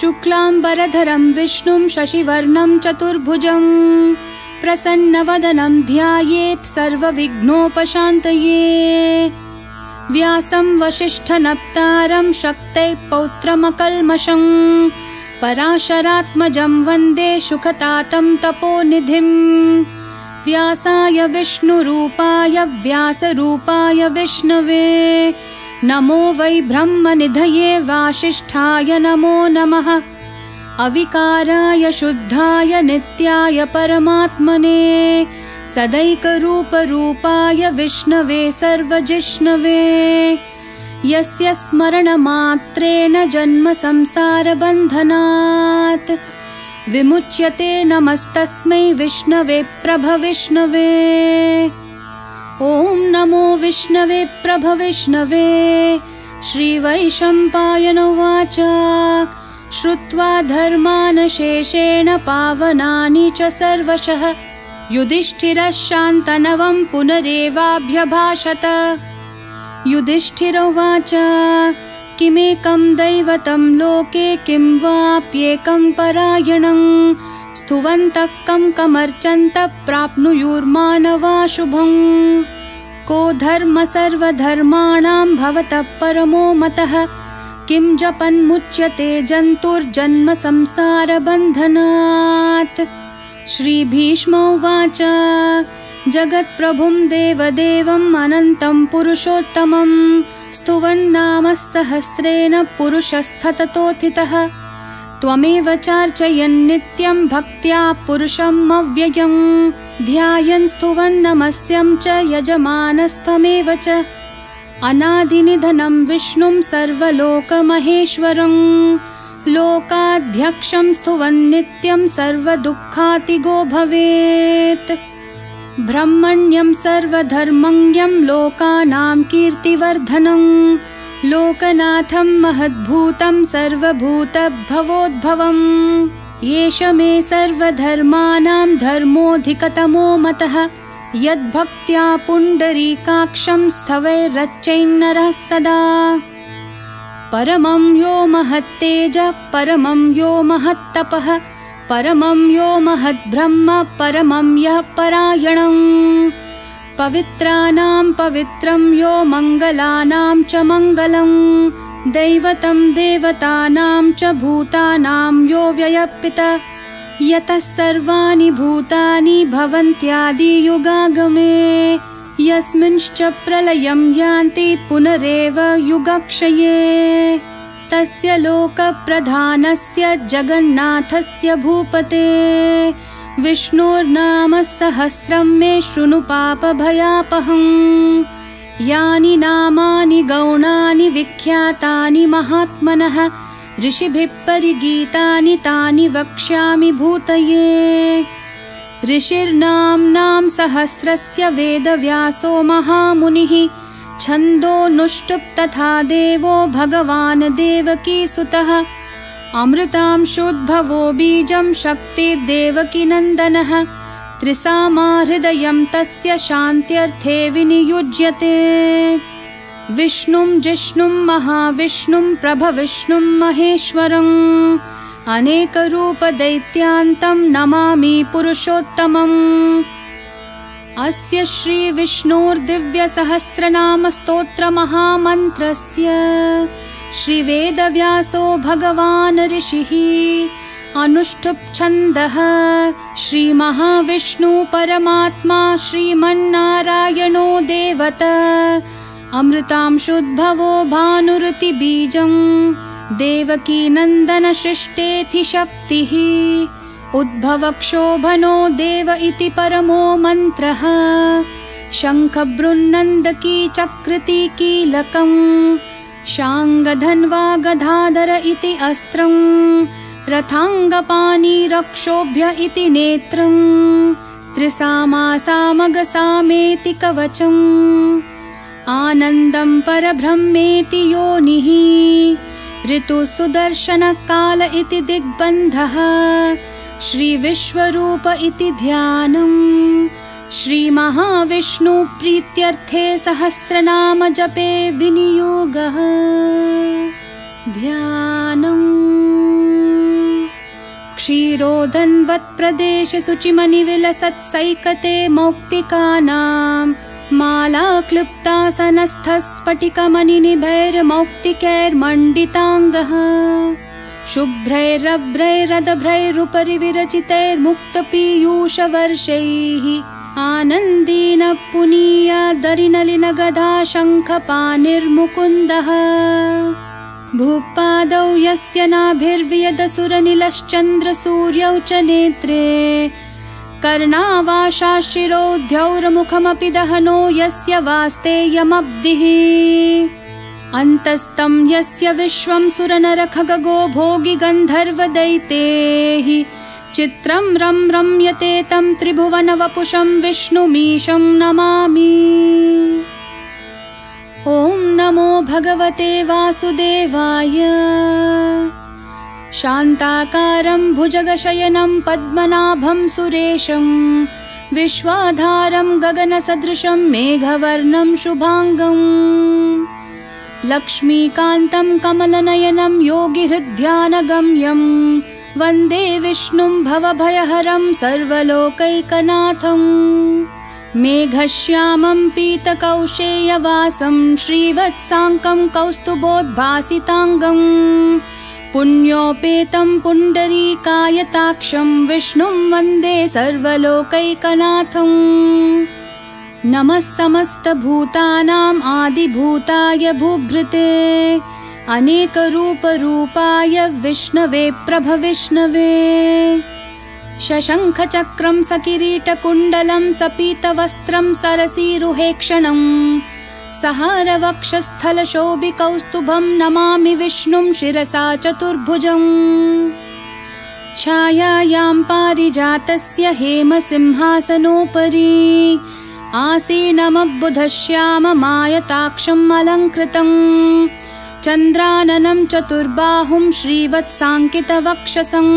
शुक्लांबरधरं विष्णुं शशिवर्णं चतुर्भुजं प्रसन्नवदनं ध्यायेत् सर्वविघ्नोपशान्तये। व्यासं वसिष्ठनप्तारं शक्तैः पौत्रमकल्मषं पराशरात्मजं वन्दे सुखतातं तपोनिधिं। व्यासाय विष्णुरूपाय व्यासरूपाय विष्णवे नमो वै ब्रह्मनिधये वासिष्ठाय नमो नमः। अविकाराय शुद्धाय नित्याय परमात्मने सदैकरूपरूपाय विष्णवे सर्वजिष्णवे। यस्य स्मरणमात्रेण जन्म संसारबन्धनात् विमुच्यते नमस्तस्मै विष्णवे प्रभविष्णवे। ॐ नमो विष्णवे प्रभविष्णवे। श्रीवैशम्पायन उवाच श्रुत्वा धर्मान् शेषेण पावनानि च सर्वशः युधिष्ठिरः शान्तनवं पुनरेवाभ्यभाषत। युधिष्ठिर उवाच किमेकं दैवतं लोके किं वाप्येकं परायणं स्तुवन्तः कमर्चन्तः प्राप्नुयुर्मानवा शुभं। को धर्म सर्वधर्माणां भवतः परमो मतः किं जपन्मुच्यते जन्तुर्जन्म संसारबन्धनात्। श्रीभीष्म उवाच जगत्प्रभुं देवदेवम् अनन्तं पुरुषोत्तमं स्तुवन्नामः सहस्रेण पुरुषस्तततोत्थितः। त्वमेव चार्चयन् नित्यं भक्त्या पुरुषम् अव्ययं ध्यायन् स्तुवन् नमस्यं च यजमानस्तमेव च। अनादिनिधनं विष्णुं सर्वलोकमहेश्वरं लोकाध्यक्षं स्तुवन् नित्यं सर्वदुःखातिगो भवेत्। ब्रह्मण्यं सर्वधर्मज्ञं लोकानां कीर्तिवर्धनं लोकनाथं महद्भूतं सर्वभूतभवोद्भवम्। एष मे सर्वधर्माणां धर्मोऽधिकतमो मतः यद्भक्त्या पुण्डरीकाक्षं स्तवैरर्चयन्नरः सदा। परमं यो महत्तेजः परमं यो महत्तपः परमं यो महद्ब्रह्म परमं यः परायणं। पवित्राणां पवित्रं यो मङ्गलानां च मङ्गलं दैवतं देवतानां च भूतानां यो व्ययपितः यतः सर्वाणि भूतानि भवन्त्यादियुगागमे यस्मिंश्च प्रलयं यान्ति पुनरेव युगक्षये। तस्य लोकप्रधानस्य जगन्नाथस्य भूपते विष्णोर्नाम सहस्रं मे शृणु पापभयापहम्। यानि नामानि गौणानि विख्यातानि महात्मनः ऋषिभिः परिगीतानि तानि वक्ष्यामि भूतये। ऋषिर्नाम्नां सहस्रस्य वेदव्यासो महामुनिः छन्दोनुष्टुप् तथा देवो भगवान् देवकीसुतः। अमृतांशोद्भवो बीजं शक्तिर्देवकीनन्दनः त्रिसामा हृदयं तस्य शान्त्यर्थे विनियुज्यते। विष्णुं जिष्णुं महाविष्णुं प्रभविष्णुं महेश्वरम् अनेकरूपदैत्यान्तं नमामि पुरुषोत्तमम्। अस्य श्रीविष्णोर्दिव्यसहस्रनामस्तोत्रमहामन्त्रस्य श्रीवेदव्यासो भगवान् ऋषिः अनुष्ठुप् छन्दः श्रीमहाविष्णु परमात्मा श्रीमन्नारायणो देवता। अमृतांशोद्भवो भानुरुतिबीजं देवकीनन्दनशिष्टेति शक्तिः। उद्भवक्षोभनो देव इति परमो मन्त्रः शङ्खबृन्नन्दकी चक्रति कीलकं शाङ्गधन्वा गदाधर इति अस्त्रं रथाङ्गपाणि रक्षोभ्य इति नेत्रं त्रिसामा सामगसामेति कवचम् आनन्दं परब्रह्मेति योनिः ऋतुसुदर्शनकाल इति दिग्बन्धः श्रीविश्वरूप इति ध्यानम् श्रीमहाविष्णु प्रीत्यर्थे सहस्रनाम जपे विनियोगः। ध्यानम्। क्षीरोदन्वत्प्रदेशे शुचिमनिविलसत्सैकते मौक्तिकानां मालाक्लृप्तासनस्थस्फटिकमणिनिभैर्मौक्तिकैर्मण्डिताङ्गः शुभ्रैरभ्रैरदभ्रैरुपरि विरचितैर्मुक्तपीयूषवर्षैः आनन्दीन पुनीयादरिनलिनगदा शङ्खपाणिर्मुकुन्दः भूपादौ यस्य नाभिर्वियदसुरनिलश्चन्द्रसूर्यौ च नेत्रे कर्णावाशाशिरोद्यौर्मुखमपि दहनो यस्य वास्तेयमब्धिः अन्तस्तं यस्य विश्वं सुरनरखगो भोगि गन्धर्वदैतेः चित्रं रं रम्यते तं त्रिभुवनवपुषं विष्णुमीशं नमामि। ॐ नमो भगवते वासुदेवाय। शान्ताकारं भुजगशयनं पद्मनाभं सुरेशं विश्वाधारं गगनसदृशं मेघवर्णं शुभांगं लक्ष्मीकान्तं कमलनयनं योगिहृद्ध्यानगम्यं वन्दे विष्णुं भवभयहरं सर्वलोकैकनाथं मेघश्यामं पीतकौशेयवासं श्रीवत्साङ्कं कौस्तुभोद्भासिताङ्गं पुण्योपेतं पुण्डरीकायताक्षं विष्णुं वन्दे सर्वलोकैकनाथं नमः समस्तभूतानाम् आदिभूताय भूभृते अनेकरूपरूपाय विष्णवे प्रभविष्णवे शशङ्खचक्रं सकिरीटकुण्डलं सपीतवस्त्रं सरसीरुहेक्षणं सहारवक्षस्थलशोभिकौस्तुभं नमामि विष्णुं शिरसा चतुर्भुजम् छायायां पारिजातस्य हेमसिंहासनोपरि आसीनमबुधश्याममायताक्षम् अलङ्कृतं चन्द्राननं चतुर्बाहुं श्रीवत्साङ्कितवक्षसं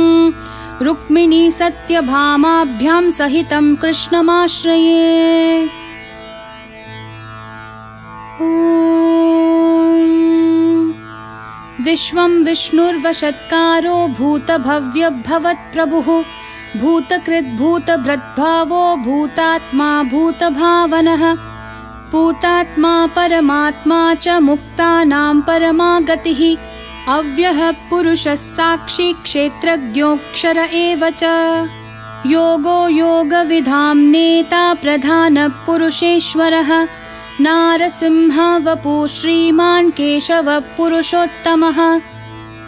रुक्मिणी सत्यभामाभ्यां सहितं कृष्णमाश्रये। विश्वं विष्णुर्वशत्कारो भूतभव्यभवत्प्रभुः भूतकृद्भूतभृद्भावो भूतात्मा भूतभावनः पूतात्मा परमात्मा च मुक्तानां परमागतिः अव्ययः पुरुषः साक्षी क्षेत्रज्ञोऽक्षर एव च योगो योगविधां नेता प्रधानपुरुषेश्वरः नारसिंहः वपुः श्रीमान् केशवः पुरुषोत्तमः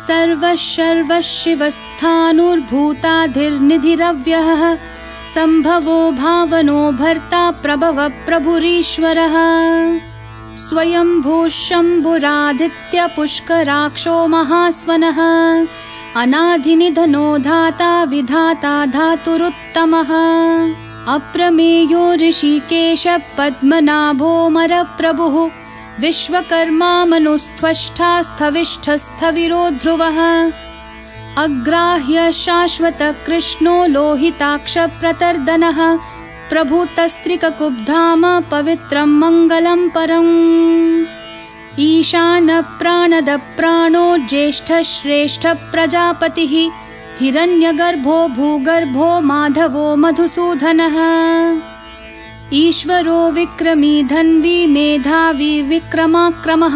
सर्वः शिवस्थाणुर्भूताधिर्निधिरव्ययः सम्भवो भावनो भर्ता प्रभवः प्रभुरीश्वरः स्वयंभूः शम्भुरादित्यपुष्कराक्षो महास्वनः अनादिनिधनो धाता विधाता धातुरुत्तमः अप्रमेयो ऋषिकेश पद्मनाभोऽमरप्रभुः विश्वकर्मा मनुस्त्वष्टा स्थविष्ठस्थविरो ध्रुवः अग्राह्य शाश्वत कृष्णो लोहिताक्ष प्रतर्दनः प्रभूतस्त्रिककुब्धाम पवित्रं मङ्गलं परम् ईशान प्राणद प्राणो ज्येष्ठ श्रेष्ठ प्रजापतिः हिरण्यगर्भो भूगर्भो माधवो मधुसूदनः ईश्वरो विक्रमी धन्वी मेधावी विक्रमाक्रमः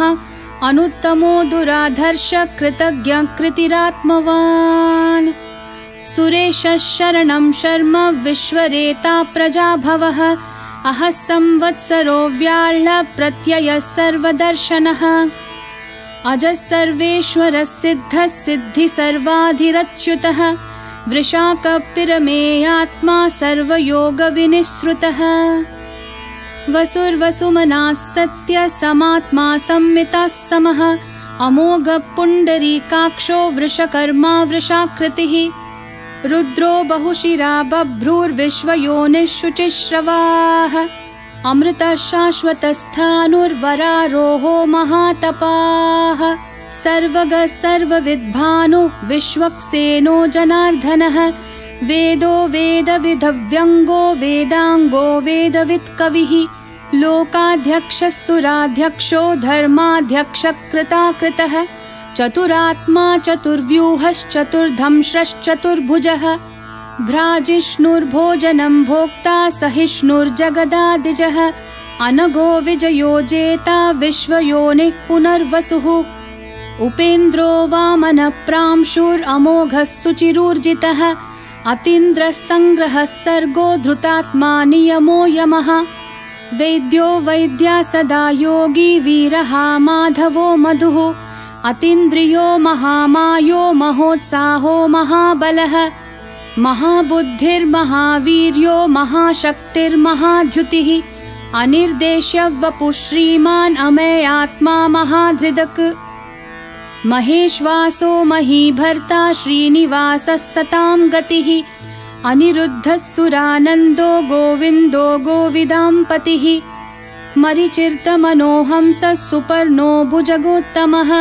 अनुत्तमो दुराधर्ष कृतज्ञ कृतिरात्मवान् सुरेशः शरणं शर्म विश्वरेता प्रजाभवः अहः संवत्सरो व्याळ्ह प्रत्ययः सर्वदर्शनः अजः सर्वेश्वरः सिद्धः सिद्धि सर्वाधिरच्युतः वृषाकपिरमेयात्मा सर्वयोगविनिःसृतः वसुर्वसुमनाः सत्य समात्मा संमिताः समः अमोघ पुण्डरीकाक्षो वृषकर्मा वृषाकृतिः रुद्रो बहुशिरा बभ्रूर्विश्वयोनिः शुचिश्रवाः अमृतः शाश्वतस्थाणुर्वरारोहो महातपाः सर्वगः सर्वविद्भानु विश्वक्सेनो जनार्दनः वेदो वेदविधव्यङ्गो वेदाङ्गो वेदवित्कविः लोकाध्यक्षः सुराध्यक्षो धर्माध्यक्षकृताकृतः चतुरात्मा चतुर्व्यूहश्चतुर्धंश्रश्चतुर्भुजः भ्राजिष्णुर्भोजनं भोक्ता सहिष्णुर्जगदादिजः अनघो विजयो जेता विश्वयोनिः पुनर्वसुः उपेन्द्रो वामनः प्रांशुरमोघः सुचिरूर्जितः अतीन्द्रः सङ्ग्रहः सर्गो धृतात्मा नियमो यमः वैद्यो वैद्या सदा योगी वीरः माधवो मधुः अतीन्द्रियो महामायो महोत्साहो महाबलः महाबुद्धिर्महावीर्यो महाशक्तिर्महाद्युतिः अनिर्देश्य वपुः श्रीमान् अमेयात्मा महाधृदक् महेश्वासो महीभर्ता श्रीनिवासः सतां गतिः अनिरुद्धः सुरानन्दो गोविन्दो गोविदाम्पतिः मरिचिर्तमनोहंसः सुपर्णो भुजगोत्तमः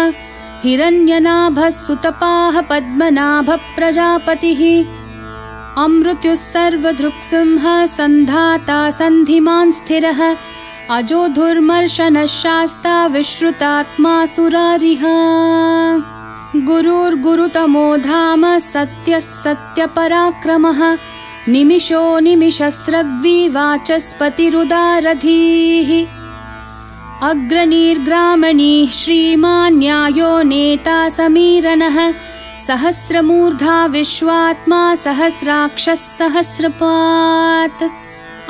हिरण्यनाभः सुतपाः पद्मनाभः प्रजापतिः अमृत्युः सर्वदृक्सिंहः सन्धाता सन्धिमान् स्थिरः अजोधुर्मर्शनः शास्ता विश्रुतात्मा सुरारिः गुरुर्गुरुतमो धाम सत्यः सत्यपराक्रमः निमिषो निमिषस्रग्वी वाचस्पतिरुदारधीः अग्रणीर्ग्रामणीः श्रीमान् न्यायो नेता समीरणः सहस्रमूर्धा विश्वात्मा सहस्राक्षः सहस्रपात्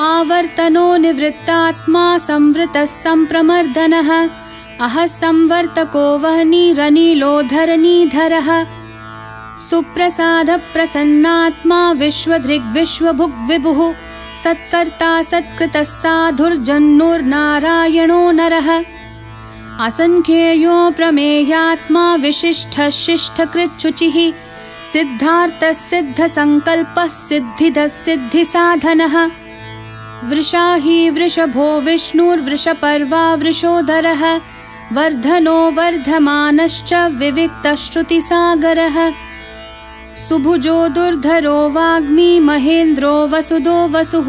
आवर्तनो निवृत्तात्मा संवृतः सम्प्रमर्दनः अहः संवर्तको वह्निरनिलोधरणीधरः सुप्रसादप्रसन्नात्मा विश्वधृग्विश्वभुग्विभुः सत्कर्ता सत्कृतः साधुर्जन्नुर्नारायणो नरः असंख्येयो प्रमेयात्मा विशिष्टः शिष्टकृच्छुचिः सिद्धार्थः सिद्धसङ्कल्पः सिद्धिदः सिद्धिसाधनः वृषाही वृषभो विष्णुर्वृषपर्वा वृषोदरः वर्धनो वर्धमानश्च विविक्तः श्रुतिसागरः सुभुजो दुर्धरो वाग्मी महेन्द्रो वसुदो वसुः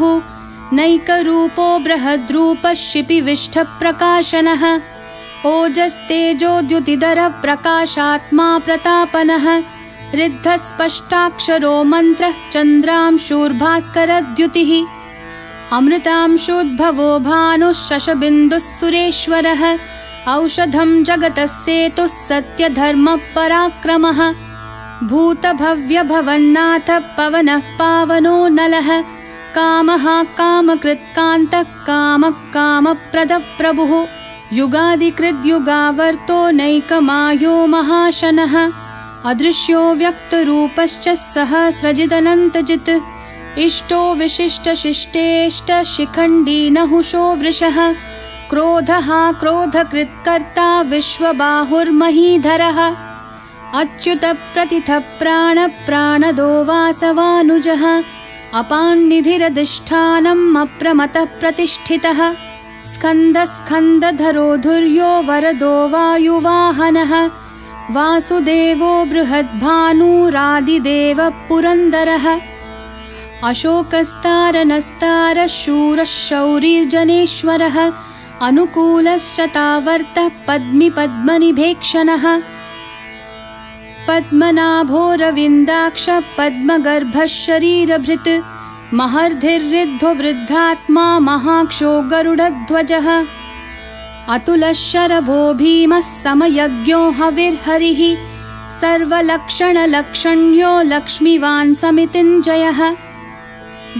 नैकरूपो बृहद्रूपः शिपिविष्ठप्रकाशनः ओजस्तेजोद्युतिधरः प्रकाशात्मा प्रतापनः रिद्धः स्पष्टाक्षरो मन्त्रः चन्द्रांशूर्भास्करद्युतिः अमृतांशोद्भवो भानुः शशबिन्दुः सुरेश्वरः औषधं जगतः सेतुः सत्यधर्मपराक्रमः भूतभव्यभवन्नाथः पवनः पावनो नलः कामः कामकृत्कान्तः कामः कामप्रदप्रभुः युगादिकृद्युगावर्तो नैकमायो महाशनः अदृश्यो व्यक्तरूपश्च सहस्रजिदनन्तजित् इष्टो विशिष्टशिष्टेष्ट शिखण्डी नहुषो वृषः क्रोधः क्रोधकृत्कर्ता विश्वबाहुर्महीधरः अच्युतप्रतिथः प्राणदो वासवानुजः अपान्निधिरधिष्ठानम् अप्रमतः प्रतिष्ठितः स्कन्दस्कन्दधरो धुर्यो वरदो वायुवाहनः वासुदेवो बृहद्भानुरादिदेवः पुरन्दरः अशोकस्तारनस्तारः शूरः शौरिर्जनेश्वरः अनुकूलश्चतावर्तः पद्मिपद्मनिभेक्षणः पद्मनाभोरविन्दाक्ष पद्मगर्भः शरीरभृत् महर्धिर्ऋद्धो वृद्धात्मा महाक्षो गरुडध्वजः अतुलः शरभो भीमः समयज्ञो हविर्हरिः सर्वलक्षणलक्षण्यो लक्ष्मीवान् समितिञ्जयः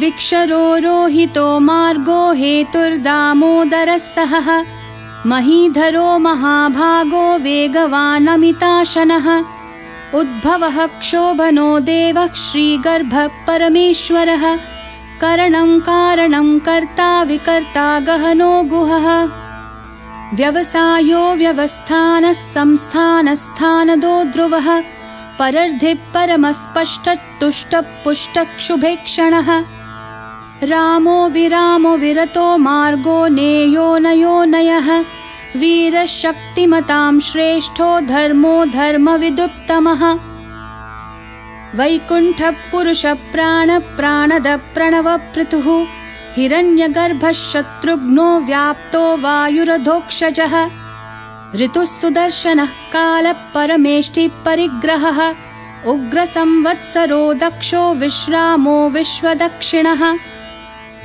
विक्षरो रोहितो मार्गो हेतुर्दामोदरः सहः महीधरो महाभागो वेगवानमिताशनः उद्भवः क्षोभनो देवः श्रीगर्भः परमेश्वरः करणं कारणं कर्ता विकर्ता गहनो गुहः व्यवसायो व्यवस्थानः संस्थानस्थानदो ध्रुवः परर्धिः परमस्पष्टतुष्टपुष्टक्षुभेक्षणः रामो विरामो विरतो मार्गो नेयो नयो नयः वीरशक्तिमतां श्रेष्ठो धर्मो धर्मविदुत्तमः वैकुण्ठपुरुषप्राणप्राणद-प्रणवपृथुः हिरण्यगर्भः शत्रुघ्नो व्याप्तो वायुरधोक्षजः ऋतुः सुदर्शनः कालः परमेष्ठिः परिग्रहः उग्रसंवत्सरो दक्षो विश्रामो विश्वदक्षिणः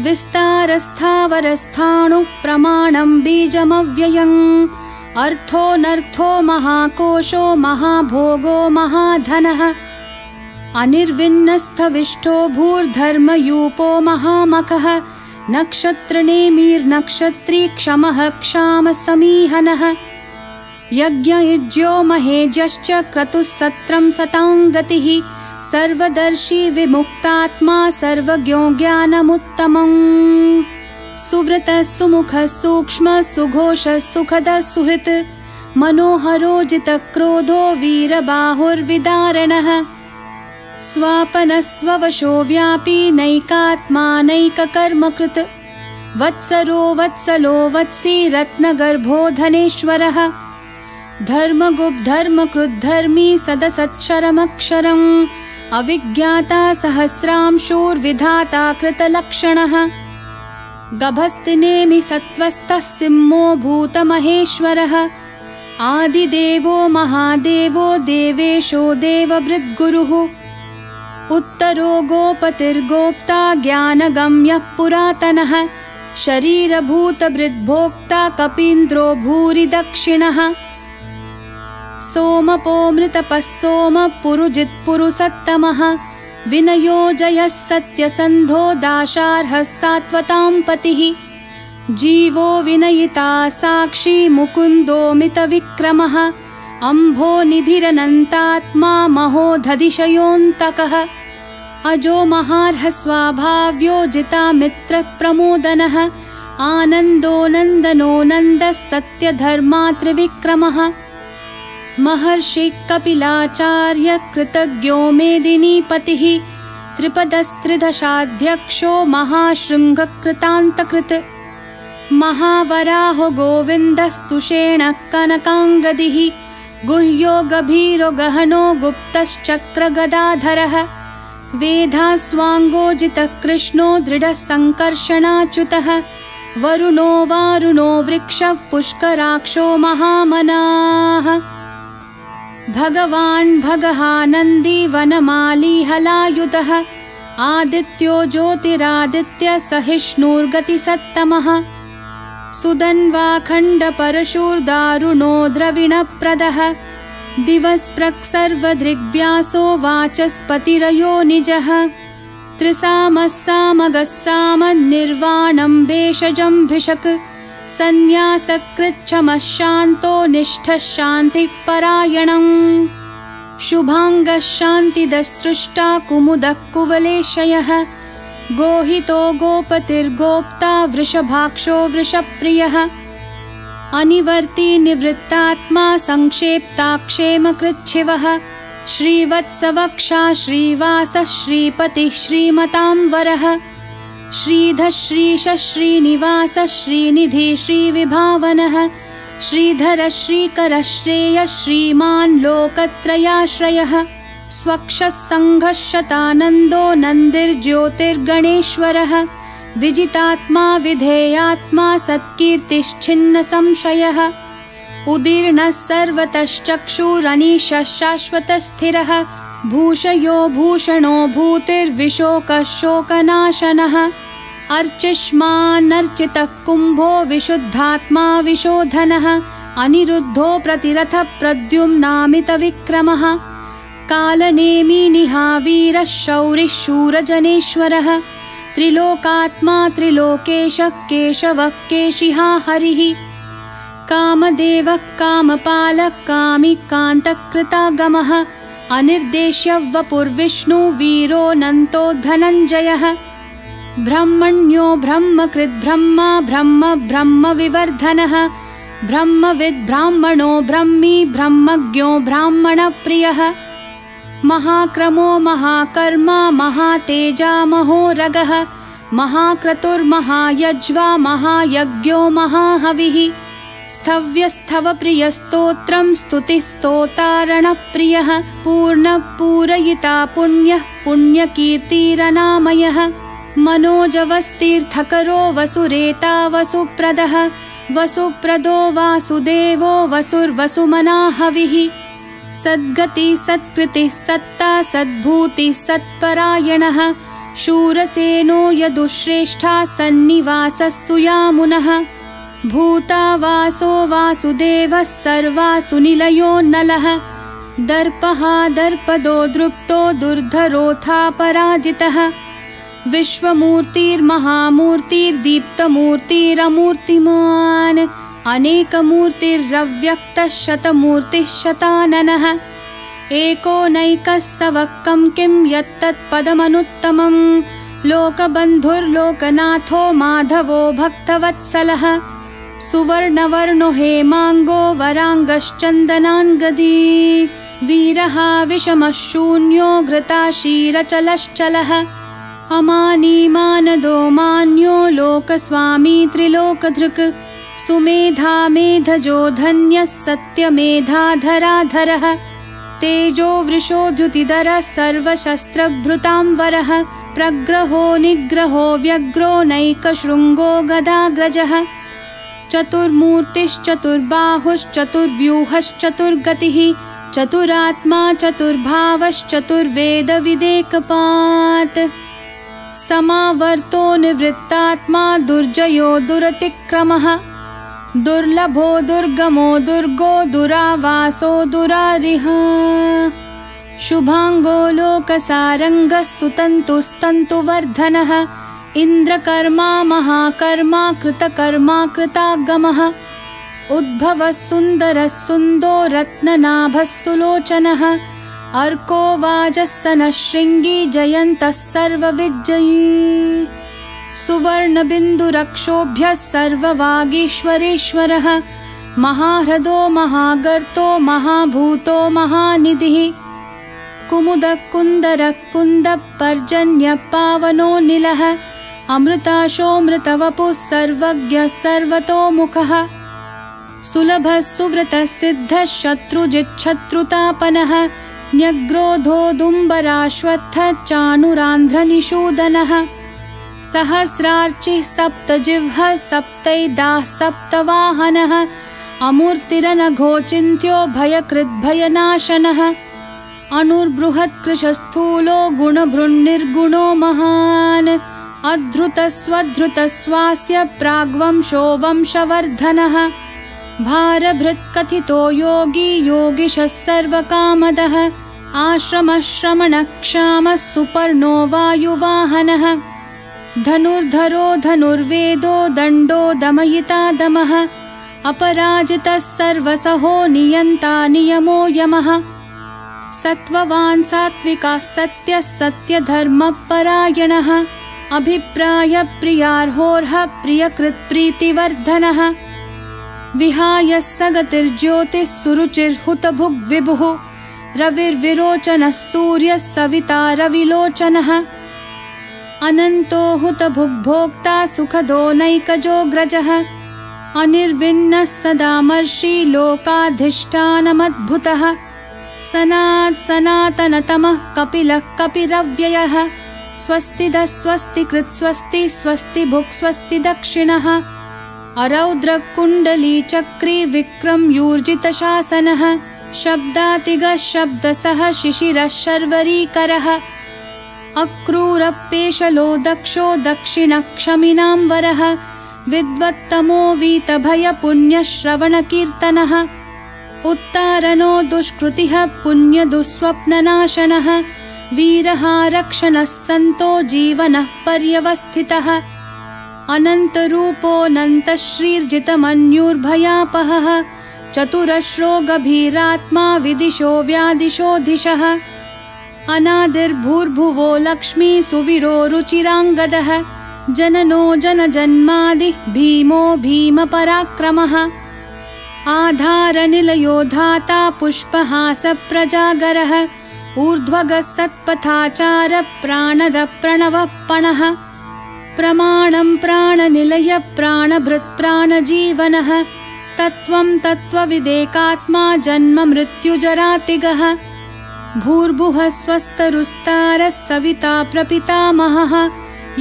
विस्तारस्थावरस्थाणुः प्रमाणं बीजमव्ययम् अर्थोऽनर्थो महाकोशो महाभोगो महाधनः अनिर्विन्नस्थविष्टो भूर्धर्मयूपो महामखः नक्षत्रनेमिर्नक्षत्री क्षमः क्षामसमीहनः यज्ञयुज्यो महेजश्च क्रतुः सत्रं सताङ्गतिः सर्वदर्शी विमुक्तात्मा सर्वज्ञो ज्ञानमुत्तमम् सुव्रतः सुमुखः सूक्ष्मः सुघोषः सुखदः सुहृत् मनोहरो जितक्रोधो वीरबाहुर्विदारणः स्वापनः स्ववशो व्यापी नैकात्मा नैककर्मकृत् वत्सरो वत्सलो वत्सी रत्नगर्भो धनेश्वरः धर्मगुप्धर्मकृद्धर्मी सदसत्क्षरमक्षरम् अविज्ञाता सहस्रांशूर्विधाता कृतलक्षणः गभस्तिनेमि सत्त्वस्थः सिंहो भूतमहेश्वरः आदिदेवो महादेवो देवेशो देवभृद्गुरुः उत्तरो गोपतिर्गोप्ता ज्ञानगम्यः पुरातनः शरीरभूतभृद्भोक्ता कपीन्द्रो भूरि दक्षिणः सोमपोमृतपः सोमः पुरुजित्पुरुसत्तमः विनयोजयः सत्यसन्धो दाशार्हः सात्वतां पतिः जीवो विनयिता साक्षी मुकुन्दोमितविक्रमः अम्भोनिधिरनन्तात्मा महोदधिशयोऽन्तकः अजो महार्हस्वाभाव्यो जितामित्रप्रमोदनः आनन्दो नन्दनो नन्दः सत्यधर्मात्रिविक्रमः महर्षि कपिलाचार्य कृतज्ञो मेदिनीपतिः त्रिपदस्त्रिदशाध्यक्षो महाशृङ्गकृतान्तकृत् महावराहो गोविन्दः सुषेणः कनकाङ्गदिः गुह्यो गभीरो गहनो गुप्तश्चक्रगदाधरः वेधास्वाङ्गोजितः कृष्णो दृढः सङ्कर्षणाच्युतः वरुणो वारुणो वृक्षः पुष्कराक्षो महामनाः भगवान् भगहानन्दी वनमाली हलायुधः आदित्यो ज्योतिरादित्य सहिष्णुर्गतिसत्तमः सुदन्वाखण्डपरशुर्दारुणो द्रविणप्रदः दिवस्पृक् सर्वदृग्व्यासो वाचस्पतिरयो निजः त्रिसामः सामगः सामन्निर्वाणं भेषजं भिषक् सन्न्यासकृच्छमः शान्तो निष्ठः शान्तिपरायणम् शुभाङ्गः शान्तिदस्सृष्टा कुमुदः कुवलेशयः गोहितो गोपतिर्गोप्ता वृषभाक्षो वृषप्रियः अनिवर्ती निवृत्तात्मा संक्षेप्ताक्षेमकृच्छिवः श्रीवत्सवक्षा श्रीवासः श्रीपतिः श्रीमतांवरः श्रीधः श्रीशः श्रीनिवासः श्रीनिधि श्रीविभावनः श्रीधरः श्रीकरः श्रेयः श्रीमान् लोकत्रयाश्रयः स्वक्षः सङ्घः शतानन्दो नन्दिर्ज्योतिर्गणेश्वरः विजितात्मा विधेयात्मा सत्कीर्तिश्छिन्नसंशयः उदीर्णः सर्वतश्चक्षुरनीशः शाश्वतस्थिरः भूषयो भूषणो भूतिर्विशोकः शोकनाशनः अर्चिष्मान्नर्चितः कुम्भो विशुद्धात्मा विशोधनः अनिरुद्धो प्रतिरथः प्रद्युम्नामितविक्रमः कालनेमी निहावीरः शौरिः शूरजनेश्वरः त्रिलोकात्मा त्रिलोकेशः केशवः केशिहा हरिः कामदेवः कामपालः कामिकान्तकृतागमः अनिर्देश्य वपुर्विष्णु वीरोऽनन्तो धनञ्जयः ब्रह्मण्यो ब्रह्मकृद्ब्रह्मा ब्रह्म ब्रह्मविवर्धनः ब्रह्मविद् ब्राह्मणो ब्रह्मी ब्रह्मज्ञो ब्राह्मणप्रियः महाक्रमो महाकर्मा महातेजा महोरगः महाक्रतुर्महायज्वा महायज्ञो महाहविः स्थव्यस्थवप्रियस्तोत्रं स्तुतिस्तोतारणप्रियः पूर्णपूरयिता पुण्यः पुण्यकीर्तिरनामयः मनोजवस्तीर्थकरो वसुरेता वसुप्रदः वसुप्रदो वासुदेवो वसुर्वसुमनाहविः सद्गति सत्कृतिः सत्ता सद्भूतिः सत्परायणः शूरसेनो यदुश्रेष्ठा सन्निवासः सुयामुनः भूतावासो वासुदेवः सर्वासुनिलयो नलः दर्पः दर्पदो दृप्तो दुर्धरोऽथापराजितः विश्वमूर्तिर्महामूर्तिर्दीप्तमूर्तिरमूर्तिमान् अनेकमूर्तिरव्यक्तः शतमूर्तिः शताननः एकोनैकः सवक्कं किं यत्तत्पदमनुत्तमं लोकबन्धुर्लोकनाथो माधवो भक्तवत्सलः सुवर्णवर्णो हेमाङ्गो वराङ्गश्चन्दनाङ्गदी वीरः विषमः शून्यो घृताशीरचलश्चलः अमानीमानदो मान्यो लोकस्वामी त्रिलोकधृक् सुमेधा मेधजो धन्यः सत्यमेधाधराधरः तेजो वृषोद्युतिधरः सर्वशस्त्रभृतांवरः प्रग्रहो निग्रहो व्यग्रो नैकशृङ्गो गदाग्रजः चतुर्मूर्तिश्चतुर्बाहुश्चतुर्व्यूहश्चतुर्गतिः चतुरात्मा चतुर्भावश्चतुर्वेदविदेकपात् समावर्तो निवृत्तात्मा दुर्जयो दुरतिक्रमः दुर्लभो दुर्गमो दुर्गो दुरावासो दुरारिः शुभांगो लोकसारङ्गः सुतन्तुस्तन्तुवर्धनः इन्द्रकर्मा महाकर्मा कृतकर्मा कृतागमः उद्भवः सुन्दरः सुन्दो रत्ननाभः सुलोचनः अर्को वाजः सनः शृङ्गी जयन्तः सर्वविजयी सुवर्णबिन्दुरक्षोभ्यः सर्ववागीश्वरेश्वरः महाह्रदो महागर्तो महाभूतो महानिधिः कुमुदः कुन्दरः कुन्दः पर्जन्यः पावनो निलः अमृताशोऽमृतवपुः सर्वज्ञः सर्वतोमुखः सुलभः सुव्रतः सिद्धः शत्रुजिच्छत्रुतापनः न्यग्रोधोदुम्बराश्वत्थः चाणुरान्ध्रनिषूदनः सहस्रार्चिः सप्तजिह्वः सप्तैदाः सप्तवाहनः अमूर्तिरनघोचिन्त्यो भयकृद्भयनाशनः अनुर्बृहत्कृशस्थूलो गुणभृन्निर्गुणो महान् अधृतस्वधृतस्वास्य प्राग्वंशो वंशवर्धनः भारभृत्कथितो योगी योगिशः सर्वकामदः आश्रमः श्रमणक्षामः सुपर्णो वायुवाहनः धनुर्धरो धनुर्वेदो दण्डो दमयिता दमः अपराजितः सर्वसहो नियन्ता नियमो यमः सत्त्ववान् सात्विकः सत्यः सत्यधर्मपरायणः अभिप्रायप्रियार्होर्हः प्रियकृत्प्रीतिवर्धनः विहाय सगतिर्ज्योतिः सुरुचिर्हुतभुग्विभुः रविर्विरोचनः सूर्यः सविता रविलोचनः अनन्तो हुतभुग्भोक्ता सुखदो नैकजोऽग्रजः अनिर्विण्णः सदामर्षि लोकाधिष्ठानमद्भुतः सनातनतमः कपिलः कपिरव्ययः स्वस्तिदः स्वस्तिकृत् स्वस्ति स्वस्ति भुक् स्वस्ति दक्षिणः अरौद्रकुण्डलीचक्री विक्रमयूर्जितशासनः शब्दातिगः शब्दसः शिशिरः शर्वरीकरः अक्रूरपेशलो दक्षो दक्षिणक्षमिनां वरः विद्वत्तमो वीतभयपुण्यश्रवणकीर्तनः उत्तारणो दुष्कृतिः पुण्यदुःस्वप्ननाशनः वीरः रक्षणः सन्तो जीवनः पर्यवस्थितः अनन्तरूपोऽनन्तश्रीर्जितमन्युर्भयापहः चतुरश्रो गभीरात्मा विदिशो व्यादिशोऽधिशः अनादिर्भूर्भुवो लक्ष्मी सुवीरो रुचिराङ्गदः जननो जनजन्मादिः भीमो भीमपराक्रमः आधारनिलयो धाता पुष्पहासप्रजागरः ऊर्ध्वगः सत्पथाचारः प्राणदः प्रणवः पणः प्रमाणं प्राणनिलय प्राणभृत् प्राणजीवनः तत्त्वं तत्त्वविदेकात्मा जन्म मृत्युजरातिगः भूर्भुवः स्वस्तरुस्तारः सविता प्रपितामहः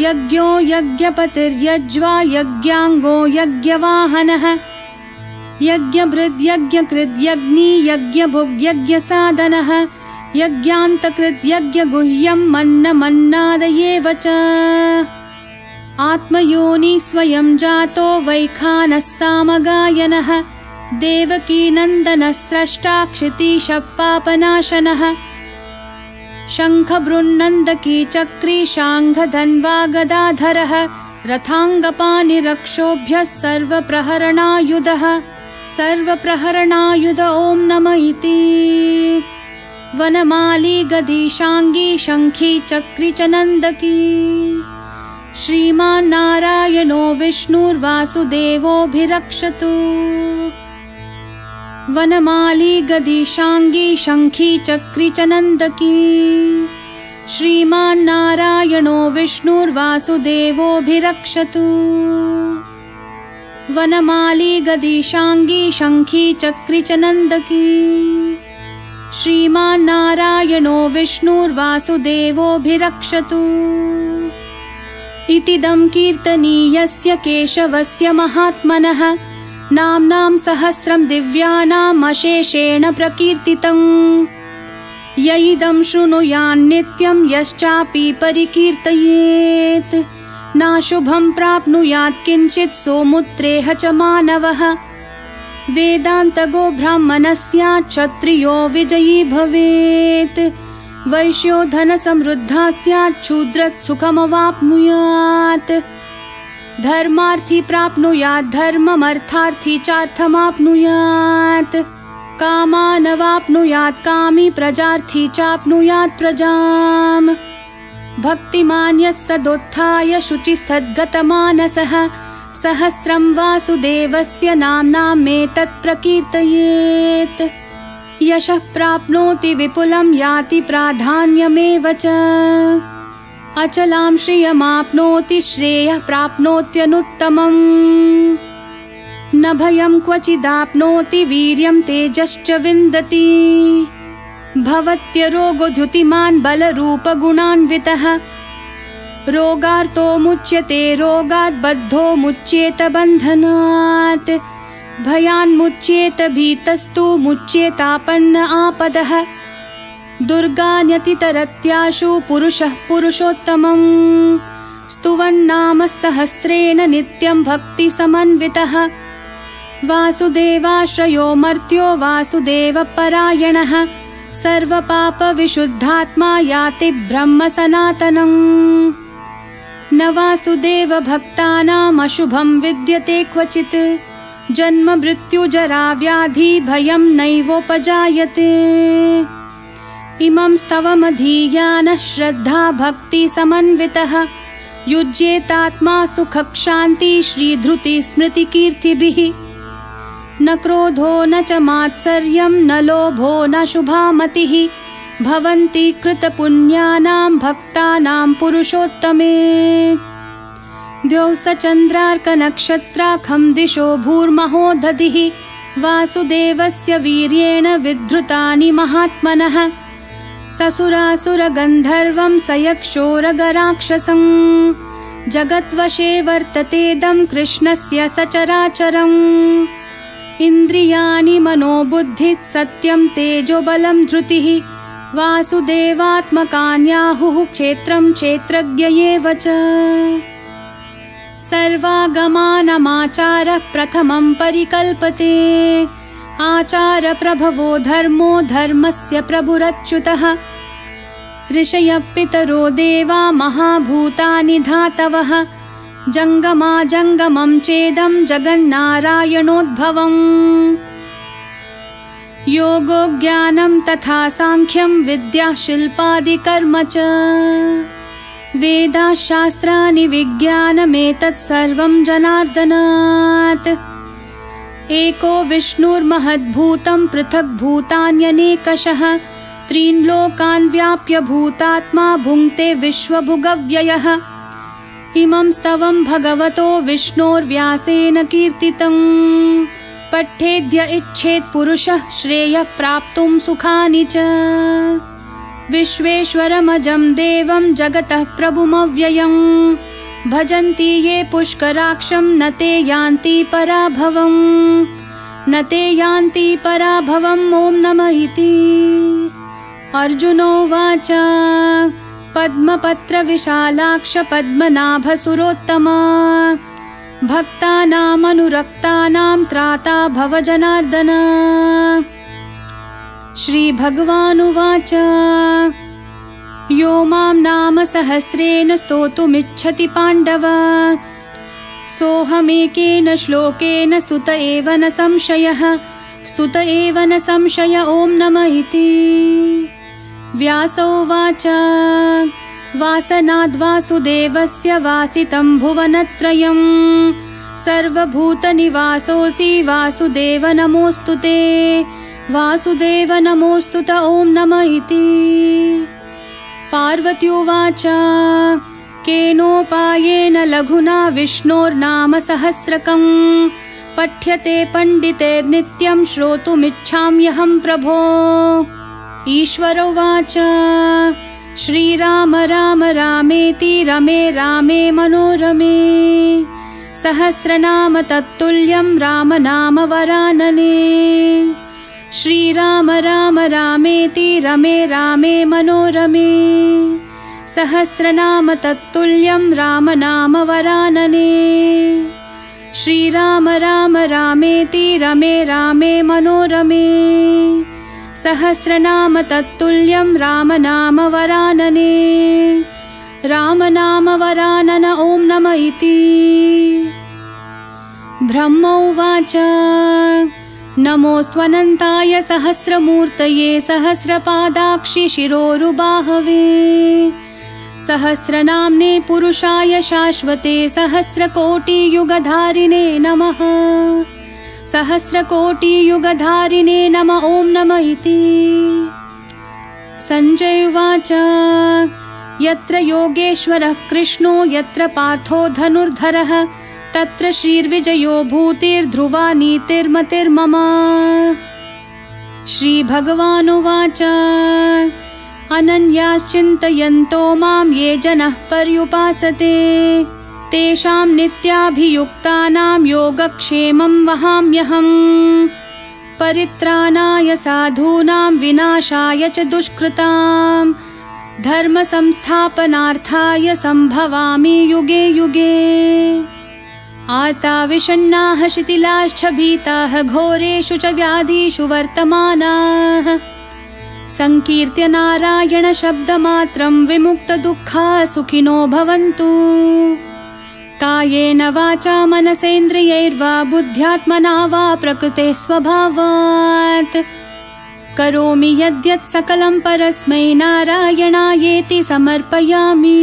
यज्ञो यज्ञपतिर्यज्वा यज्ञाङ्गो यज्ञवाहनः यज्ञभृद्यज्ञकृद्यग्नि यज्ञभुग्यज्ञसाधनः यज्ञान्तकृद्यज्ञगुह्यं मन्नमन्नादयेव च आत्मयोनि स्वयं जातो वैखानः सामगायनः देवकीनन्दनः स्रष्टा क्षितीशः पापनाशनः शङ्खबृन्नन्दकी चक्री शाङ्खधन्वा गदाधरः रथाङ्गपाणिरक्षोभ्यः सर्वप्रहरणायुधः सर्वप्रहरणायुध ॐ नमः इति वनमाली गदीशाङ्गी शङ्खी चक्री च नन्दकी श्रीमान्नारायणो विष्णुर्वासुदेवोऽभिरक्षतु वनमाली गदीशाङ्गी शङ्खी चक्री च नन्दकी श्रीमान्नारायणो विष्णुर्वासुदेवोऽभिरक्षतु वनमाली गदीशाङ्गी शङ्खी चक्री च नन्दकी श्रीमान्नारायणो विष्णुर्वासुदेवोऽभिरक्षतु इतिदं कीर्तनीयस्य केशवस्य महात्मनः नाम्नां सहस्रं दिव्यानाम् अशेषेण प्रकीर्तितम् य इदं शृणुयान्नित्यं यश्चापि परिकीर्तयेत् नाशुभं प्राप्नुयात् किञ्चित् सोमुत्रेह च मानवः वेदान्तगो ब्राह्मणः स्यात् क्षत्रियो विजयी भवेत् वैश्यो धनसमृद्धः स्यात् शूद्रः सुखमवाप्नुयात् धर्मार्थी प्राप्नुयात् धर्ममर्थार्थी चार्थमाप्नुयात् कामानवाप्नुयात् कामी प्रजार्थी चाप्नुयात् प्रजाम् भक्तिमान् यः सदोत्थाय शुचिस्तद्गतमानसः सहस्रं वासुदेवस्य नाम्नामेतत् प्रकीर्तयेत् यशः प्राप्नोति विपुलं याति प्राधान्यमेव च अचलां श्रियमाप्नोति श्रेयः प्राप्नोत्यनुत्तमम् न भयं क्वचिदाप्नोति वीर्यं तेजश्च विन्दति भवत्यरोगोऽद्युतिमान् बलरूपगुणान्वितः रोगार्तो मुच्यते रोगात् बद्धो मुच्येत बन्धनात् भयान्मुच्येत भीतस्तु मुच्येतापन्न आपदः दुर्गान्यतितरत्याशु पुरुषः पुरुषोत्तमम् स्तुवन्नाम सहस्रेण नित्यं भक्तिसमन्वितः वासुदेवाश्रयो मर्त्यो वासुदेवपरायणः सर्वपापविशुद्धात्मा याति ब्रह्म सनातनम् न वासुदेवभक्तानाम् अशुभं विद्यते क्वचित् जन्म मृत्युजरा व्याधि भयं नैवोपजायते इमं स्तवमधीयानः श्रद्धा भक्ति समन्वितः युज्येतात्मा सुखक्षान्ति श्रीधृति स्मृतिकीर्तिभिः न क्रोधो न च मात्सर्यं न लोभो न शुभामतिः भवन्ति कृतपुण्यानां भक्तानां पुरुषोत्तमे द्यौः स चन्द्रार्कनक्षत्राखं दिशो भूर्महोदधिः वासुदेवस्य वीर्येण विधृतानि महात्मनः ससुरासुरगन्धर्वं सयक्षोरगराक्षसं जगद्वशे वर्ततेदं कृष्णस्य सचराचरम् इन्द्रियाणि मनोबुद्धिः सत्यं तेजोबलं धृतिः वासुदेवात्मकान्याहुः क्षेत्रं क्षेत्रज्ञ एव च सर्वागमानमाचारः प्रथमं परिकल्पते आचारप्रभवो धर्मो धर्मस्य प्रभुरच्युतः ऋषयः पितरो देवा महाभूतानि धातवः जङ्गमाजङ्गमं चेदं जगन्नारायणोद्भवम् योगो ज्ञानं तथा साङ्ख्यं विद्या शिल्पादिकर्म च वेदाशास्त्राणि विज्ञानमेतत् सर्वं जनार्दनात् एको विष्णुर्महद्भूतं पृथक् भूतान्यनेकशः त्रीन् लोकान् व्याप्य भूतात्मा भुङ्क्ते विश्वभुगव्ययः इमं स्तवं भगवतो विष्णोर्व्यासेन कीर्तितं पठ्येद्य इच्छेत् पुरुषः श्रेयः प्राप्तुं सुखानि च। विश्वेश्वरमजं देवं जगतः प्रभुमव्ययं भजन्ति ये पुष्कराक्षं न ते यान्ति पराभवं न ते यान्ति पराभवम्। ॐ नमः इति। अर्जुनोवाच पद्मपत्रविशालाक्ष पद्मनाभसुरोत्तमा भक्तानामनुरक्तानां त्राता भव जनार्दन। श्रीभगवानुवाच यो मां नाम सहस्रेण स्तोतुमिच्छति पाण्डव सोऽहमेकेन श्लोकेन स्तुत एव न संशयः स्तुत एव न संशय। ॐ नमः इति। व्यासोवाच वासनाद्वासुदेवस्य वासितं भुवनत्रयं सर्वभूतनिवासोऽसि वासुदेव नमोऽस्तु ते वासुदेव नमोऽस्तु ते। ॐ नमः इति। पार्वत्युवाच केनोपायेन लघुना विष्णोर्नाम सहस्रकं पठ्यते पण्डितैर्नित्यं श्रोतुमिच्छाम्यहं प्रभो। ईश्वरोवाच श्रीराम राम रामेति रमे रामे मनोरमे सहस्रनाम तत्तुल्यं राम नाम वरानने। श्रीराम राम रामेति रमे रामे मनोरमे सहस्रनाम तत्तुल्यं राम नाम वरानने। श्रीराम राम रामेति रमे रामे मनोरमे सहस्रनाम तत्तुल्यं राम नाम वरानने। राम नाम वरानन। ॐ नमः इति। ब्रह्मोवाच नमोऽस्त्वनन्ताय सहस्रमूर्तये सहस्रपादाक्षि शिरोरुबाहवे सहस्रनाम्ने पुरुषाय शाश्वते सहस्रकोटियुगधारिणे नमः सहस्रकोटियुगधारिणे नमः। ॐ नमः इति। सञ्जय उवाच यत्र योगेश्वरः कृष्णो यत्र पार्थो धनुर्धरः तत्र श्रीर्विजयो भूतिर्ध्रुवा नीतिर्मतिर्मम। श्रीभगवानुवाच अनन्याश्चिन्तयन्तो मां ये जनः पर्युपासते तेषां नित्याभियुक्तानां योगक्षेमं वहाम्यहम्। परित्राणाय साधूनां विनाशाय च दुष्कृतां धर्मसंस्थापनार्थाय सम्भवामि युगे युगे। आर्ता विषण्णाः शिथिलाश्च भीताः घोरेषु च व्याधिषु वर्तमानाः संकीर्त्य नारायण शब्दमात्रं विमुक्तदुःखाः सुखिनो भवन्तु। कायेन वाचा मनसेन्द्रियैर्वा बुद्ध्यात्मना वा प्रकृते स्वभावात् करोमि यद्यत् सकलं परस्मै नारायणायेति समर्पयामि।